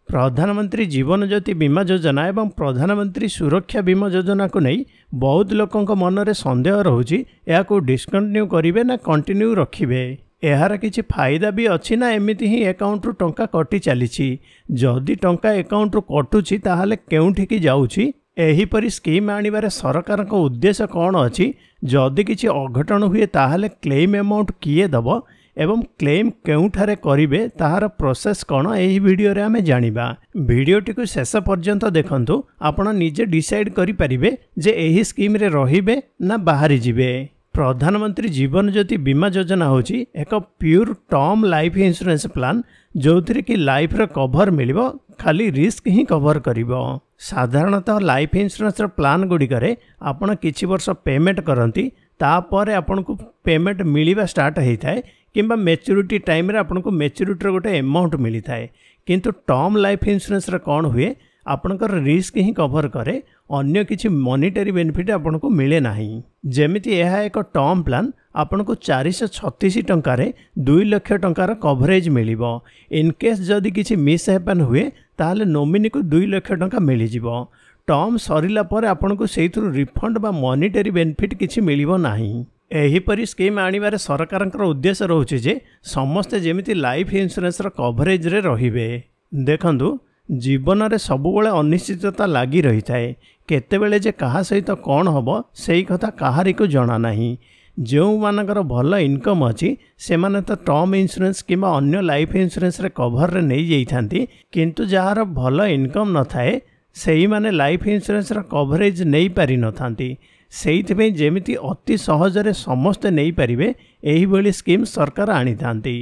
प्रधानमंत्री जीवन ज्योति बीमा योजना एवं प्रधानमंत्री सुरक्षा बीमा योजना को नहीं बहुत लोकों मन में संदेह रोचे या डिस्कंटिन्यू करेंगे ना कंटिन्यू रखिए। यार किसी फायदा भी अच्छी ना एमती ही अकाउंट रु टंका कटि चली जदि टंका अकाउंट रु कटुची ताहले केउठिकी जाउची एहीपरि स्कीम आनिबारे सरकार को उद्देश्य कौन अच्छी जदि किसी अघटन हुए ताहले क्लेम अमाउंट किए दब एवं क्लेम केउठारे करिवे ताहार प्रोसेस कौन एही वीडियो रे आमे जानिबा। वीडियोटी को शेष पर्यंत देखंतु आपण निजे डिसाइड करि परिबे जे एही स्कीम रे रहिबे ना बाहरी जिवे। प्रधानमंत्री जीवन ज्योति बीमा योजना होची एक pure term life insurance plan जो कि लाइफ रे कवर मिलिबो खाली रिस्क ही कवर करिबो। साधारणतः लाइफ इंश्योरेंस प्लान गुड़िकरे आपण किछि वर्ष पेमेंट करंती तापर आपन को पेमेंट मिलिबा स्टार्ट होता है किंबा मैच्योरिटी टाइम रे आपन को मैच्योरिटी गोटे अमाउंट मिली थाए। किंतु टर्म लाइफ इंश्योरेंस कौन हुए आपनकर रिस्क ही कवर करे अन्य किसी मॉनिटरी बेनिफिट आपन को मिले नाही। जेमिति यह एक टर्म प्लान आपन को 436 टंकार 2 लाख टंकार कवरेज मिलिबो। इनकेस जदि किसी मिस हैपन हुए ताहले नोमिनी को 2 लाख टंका मिल जिवो। टर्म सरिला पर आपन को सेइथुरु रिफंड बा मॉनिटरी बेनिफिट किसी मिलिबो नाही। एहीपरि स्कीम आनिबारे सरकारଙ୍କର उद्देश्य रोचे जे समस्ते जेमिति लाइफ इंश्योरेंस कवरेज रे रहिबे। देखंतु जीवन रे सबुबले अनिश्चितता लागी रही थाए केतेबेले जे कहा सहित कौन हबो सेही कथा काहारी को जणा नाही। जो मानकर भल इनकम अच्छी से माने तो टर्म इंश्योरेंस किंबा अन्य लाइफ इंश्योरेंस रे कवर रे नहीं जाइथांती किंतु जहार भल इनकम न थाए सेही माने लाइफ इंश्योरेंस कवरेज नहीं पारि न थांती। सेइथिपई जेमिति अति सहजरे समस्ते नहीं पारिबे एही भली स्कीम सरकार आनी थांती।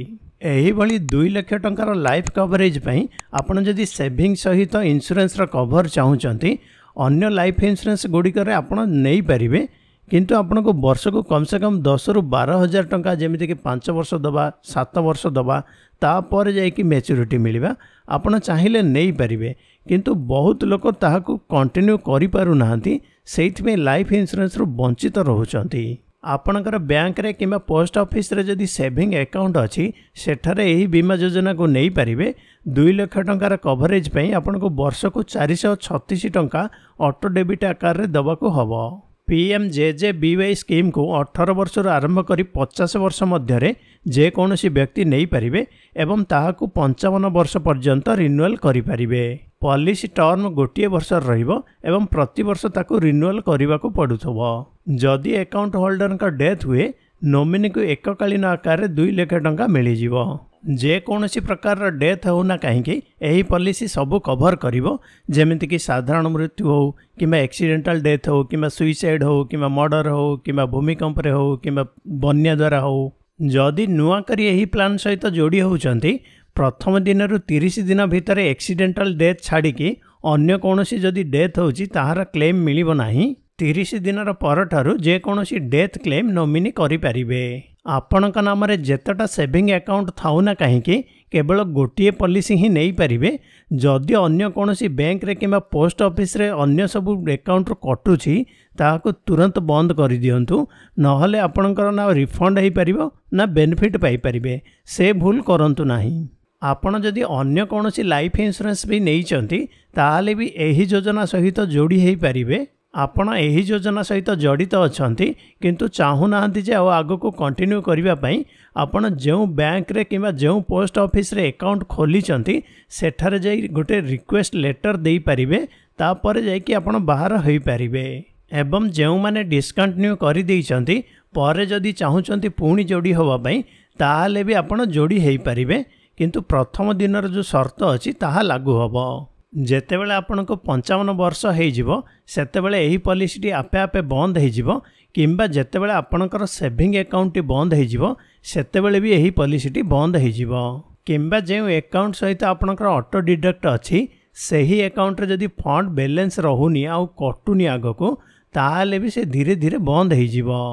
एही भली 2 लाख टंकार लाइफ कवरेज पई आपण जदि सेविंग सहित इंश्योरेंस कवर चाहूचंती अन्य लाइफ इंश्योरेंस गुड़िकर आपण नहीं पारिबे किंतु आपण को वर्ष को कम से कम 10 रु 12 हजार टंका जेमिति कि 5 वर्ष दबा 7 वर्ष दबा तापर जाइकी मैच्योरिटी मिलिबा आपण चाहिले नहीं पारिबे किंतु बहुत लोक ताहाकू कंटिन्यू करि पारु नाहंती सेइथिमे लाइफ इंश्योरेंस रु वंचित रहउचंती। आपणकर बैंक रे किंबा पोस्ट ऑफिस रे जदि सेविंग अकाउंट अच्छी सेठारे एही बीमा योजना को नहीं पारिबे 2 लाख टंकार कवरेज पई आपण को वर्ष को 436 टंका ऑटो डेबिट आकार रे दबाको हबो। PMJJBY स्कीम को 18 वर्ष आरंभ करी 50 वर्ष मध्य जेकोसी व्यक्ति नहीं पारिबे एवं ताहाकू 55 वर्ष पर्यंत रिन्यूअल करि पारिबे। पॉलिसी टर्म गोटे वर्ष रहिबो एवं प्रति वर्ष ताकू रिन्यूअल करने पड़ुथबो। जदि अकाउंट होल्डर का डेथ हुए नोमिनी को एककालीन आकार 2 लाख टंका मिल जिवो। जेकोसी प्रकार डेथ होना कहीं यही पॉलिसी सबू कवर करिवो जेमिति कि साधारण मृत्यु हो किंबा एक्सीडेंटल डेथ हो किंबा सुइसाइड हो किंबा मर्डर हो किंबा भूमिकंप रे हो किंबा बन्या द्वारा हो। जदि नुआ करी यही प्लान सहित जोड़ी होउचंती प्रथम दिन रु 30 दिन भितर एक्सीडेंटल डेथ छाड़िकी अन्य कोनोसी जदि डेथ होची ताहार क्लेम मिलिबो नाही। 30 दिन परठारु जेकोसी डेथ क्लेम नोमिनी करि पारिबे। आपणक नाम रे जेतटा सेविंग अकाउंट थाउना कहीं केवल गोटे पॉलिसी ही नहीं पारिबे। जदि अन्य कोनोसी बैंक रे किंबा पोस्ट ऑफिस रे अन्य सब अकाउंट कटुची ताहाको तुरंत बंद कर दियंतु नहले आपणकर ना रिफंड हो पारिबो ना बेनिफिट पाई पारिबे से भूल करंतु नाही। आपण जदि अन्य कोनोसी लाइफ इंश्योरेंस भी नहीं चंती ताहाले भी एही योजना सहित जोड़ी हो पारिबे। आपण एही योजना सहित जड़ित अछंती किंतु चाहूनाहांती जे आगो को कंटिन्यू करिबा पई आपण जो बैंक रे किंबा जो पोस्ट ऑफिस रे अकाउंट खोली चंती सेठारे जाई गोटे रिक्वेस्ट लेटर देई पारिबे तापर जाई कि आपण बाहर होई पारिबे। एवं जो माने डिस्कंटिन्यू करि देई चंती पर जदि चाहूचंती पुणी जोड़ी होवा पई ताहाले भी आपण जोड़ी होई पारिबे किंतु प्रथम दिनर जो शर्त अछि ताहा लागू होबो। जेतेबेले आपण को 55 वर्ष हो सेतेबेले एही पॉलिसी आपे आपे बंद हो किंबा जेतेबेले आपणकर सेविंग अकाउंट बंद हो सेतेबेले भी एही पॉलिसी बंद हो किंबा जो अकाउंट सहित आपणकर ऑटो डिडक्ट अच्छी सही अकाउंट रे जदि फंड बैलेंस रहुनी आ कटुनी आगको ताहाले भी से धीरे धीरे बंद हो।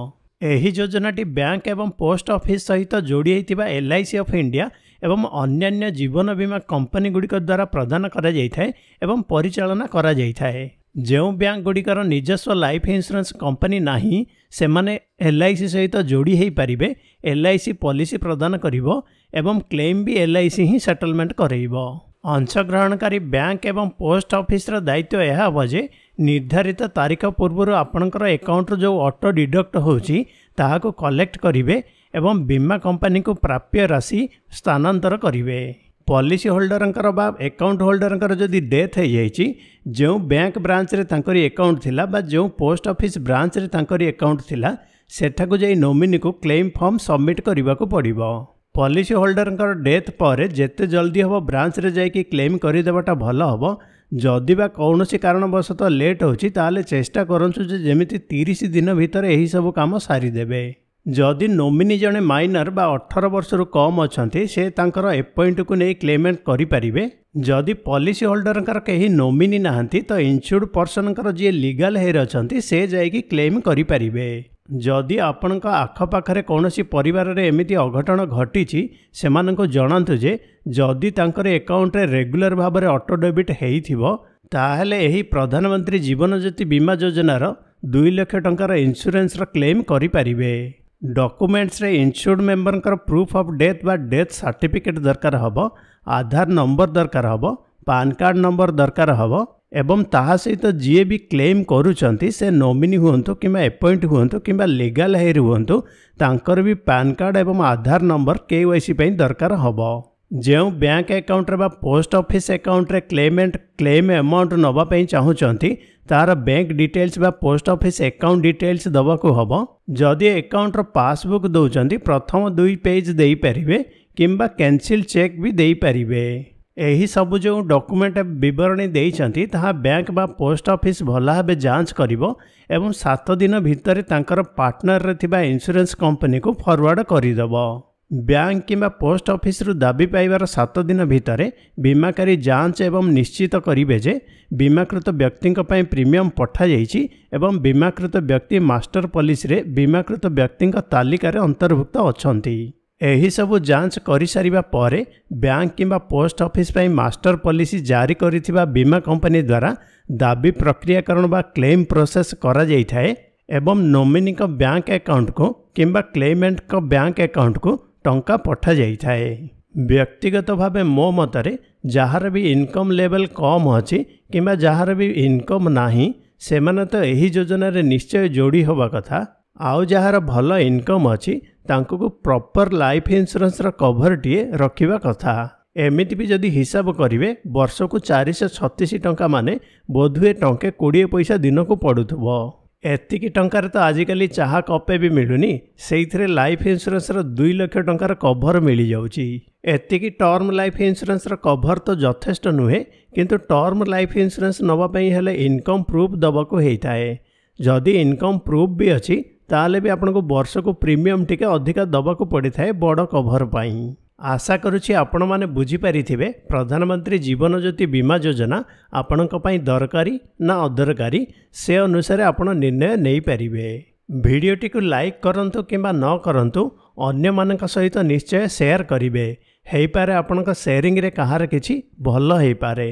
एही योजनाटी बैंक एवं पोस्ट ऑफिस सहित जोड़ी होइतिबा LIC ऑफ इंडिया एवं अन्यान्य जीवन बीमा कंपनी गुड़िक द्वारा प्रदान करा जाइथाए एवं परिचालना करा जाइथाए। जो बैंक गुड़िकर निजस्व लाइफ इंश्योरेंस कंपनी नाही से माने LIC सहित जोड़ी हो पारिबे। LIC पॉलिसी प्रदान करिवो एवं क्लेम भी LIC ही सेटलमेंट करेइबो। अंशग्रहणकारी बैंक एवं पोस्ट ऑफिस दायित्व यह हम जे निर्धारित तारीख पूर्व आपणकर अकाउंट जो ऑटो डिडक्ट होची ताहाको कलेक्ट करिवे एवं बीमा कंपनी को प्राप्य राशि स्थानांतर करिवे। पॉलिसी होल्डरंकर बा अकाउंट होल्डरंकर जदि डेथ हो जाइछि जो बैंक ब्रांच रे तांकरी अकाउंट थिला बा जो पोस्ट ऑफिस ब्रांच रे तांकरी अकाउंट थिला सेठाको जाई नोमिनी को क्लेम फॉर्म सबमिट करबा को पड़िबो। पॉलिसी होल्डरंकर डेथ पर जेते जल्दी हम ब्रांच रे जाई कि क्लेम करिदेबाटा भल हम। जदि बा कौनसी कारणवशतः लेट होछि ताले चेष्टा करंतु जे जेमिति 30 दिन भितर एही सब काम सारी देबे। जदि नोमिनी जने माइनर बा 18 वर्ष रु कम अछंती से तांकर एपॉइंट को नहीं क्लेमेंट करि परिबे। जदि पॉलिसी होल्डरंकर कहीं नोमिनी नाहंती तो इंश्योर्ड पर्सनकर जे लीगल हेयर अछंती से जाइकी क्लेम करि परिबे। जदि आपणक आखपाखरे कौनसी परिवार रे एमिति अघटन घटिछि सेमाननको जणांतु जे जदि तांकर अकाउंट रे रेगुलर भाव में ऑटो डेबिट हेइथिबो ताहेले एही प्रधानमंत्री जीवन ज्योति बीमा योजनार 2 लाख टंकार इंश्योरेंस रा क्लेम करि परिबे। डॉक्यूमेंट्स रे insured member proof of death बा डेथ सर्टिफिकेट दरकार हबो, आधार नंबर दरकार हबो, पान कार्ड नंबर दरकार हबो एवं ताहा सहित जी भी क्लेम करूछंती से नॉमिनी हुंतु किंबा अपॉइंट हुंतु किंबा लीगल हेयर हुंतु तांकर भी पान कार्ड एवं आधार नंबर केवाईसी पई दरकार हबो। जो बैंक अकाउंट रे बा पोस्ट ऑफिस अकाउंट रे क्लेमेंट क्लेम अमाउंट नबा पई चाहूचंती तार बैंक डिटेल्स बा पोस्ट ऑफिस अकाउंट डिटेल्स दबा को हबो। जदि अकाउंट रो पासबुक दउचंती प्रथम 2 पेज देई परिबे किंबा कैंसिल चेक भी देई परिबे। एही सब जो डॉक्यूमेंट विवरणी देइछंती ताहा बैंक बा पोस्ट ऑफिस भला भाबे जांच करिवो एवं 7 दिन भितर तांकर पार्टनर रे थिबा इंश्योरेंस कंपनी को फॉरवर्ड करिदबो। बैंक किंबा पोस्ट ऑफिस रु दाबी पाइबार 7 दिन भितर बीमाकारी जांच एवं निश्चित करिवे जे बीमाकृत व्यक्ति प्रीमियम पठा जाइछि एवं बीमाकृत व्यक्ति मास्टर पॉलिसी रे बीमाकृत व्यक्ति तालिका रे अंतर्भुक्त अछंती। एही सबु जांच करि सारिबा परे बैंक किंबा पोस्ट ऑफिस पई मास्टर पॉलिसी जारी करिथिबा बीमा कंपनी द्वारा दाबी प्रक्रियाकरण बा क्लेम प्रोसेस करा जाई थाए एवं नॉमिनी को बैंक अकाउंट को किंबा क्लेमेंट को बैंक अकाउंट को टंका पठा जाई थाए। व्यक्तिगत भावे मो मतरे जहार भी इनकम लेवल कम अछि किंबा जहार भी इनकम नाही सेमाने तो एही योजना रे निश्चय जोड़ी होबा कथा। आउ जहार भल इनकम अछि तांको को प्रॉपर लाइफ इंश्योरेंस रा कवर टीए रखिबा कथा। एमिति भी जदि हिसाब करिवे वर्ष को 436 टंका माने बोधुए टंके 20 पैसा दिन को पड़ुथबो। एतिकी टंकार तो आजिकली चाहा कपे भी मिलुनी सेइथरे लाइफ इंश्योरेंस रा 2 लाख टंकार कवर मिली जाउची। एतिकी टर्म लाइफ इंश्योरेंस रा कवर तो यथेष्ट नुहे किंतु टर्म लाइफ इंश्योरेंस नबा पई हेले इनकम प्रूफ दबाको हेइताए। जदि इनकम प्रूफ भी अछि ताले भी आपन को वर्ष को प्रीमियम टिके अधिका दबाको पड़ी थाए बड़ कवर पाई। आशा करुछि आपण माने बुझी पारिथिबे प्रधानमंत्री जीवन ज्योति बीमा योजना आपणक पई दरकारी ना अदरकारी से अनुसार आपण निर्णय नहीं पारिबे। वीडियोटी को लाइक करंतु किंबा न करंतु अन्य मानक सहित निश्चय शेयर करिवे। हेई पारे आपणक शेयरिंग रे कहार किछि भल हेई पारे।